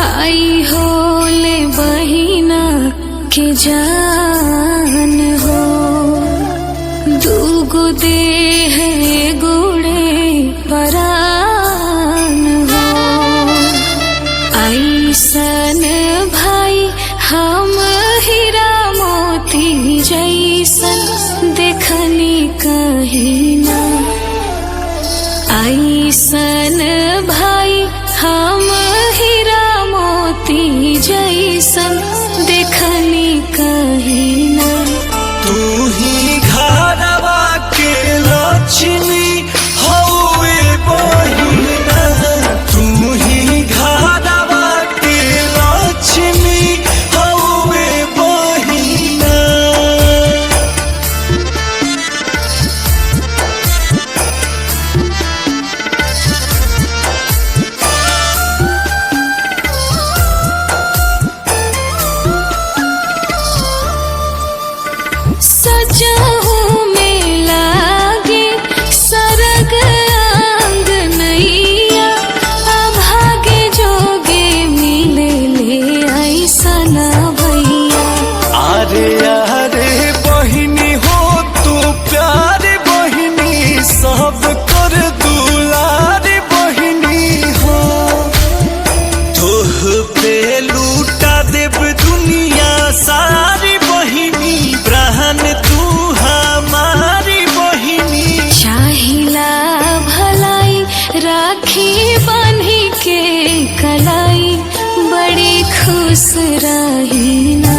भाई होले बहिना के जान हो, दूगो देह गुड़े परान हो। ऐसन भाई हम हीरा मोती जैसन देखनी कहीं ना। ऐसन भाई हम हीरा मोती जैसन देखनी कहीं ना। तू ही घरवा के लक्ष्मी हौवे बहिना, तू ही घरवा के लक्ष्मी हौवे बहिना। सजहू में लागे सरग आंगनैया, अभागे जोगे मिले ले ऐसन भैया। अरे अरे बहिनी हो तू प्यार बहिनी, सब कर दुलार बहिनी हो। तोह पे लूटा देव दुनिया सारी बहिनी, प्राण तू हमारी बहिनी। चाहिला भलाई राखी बांधी के कलाई, बड़ी खुश रही ना।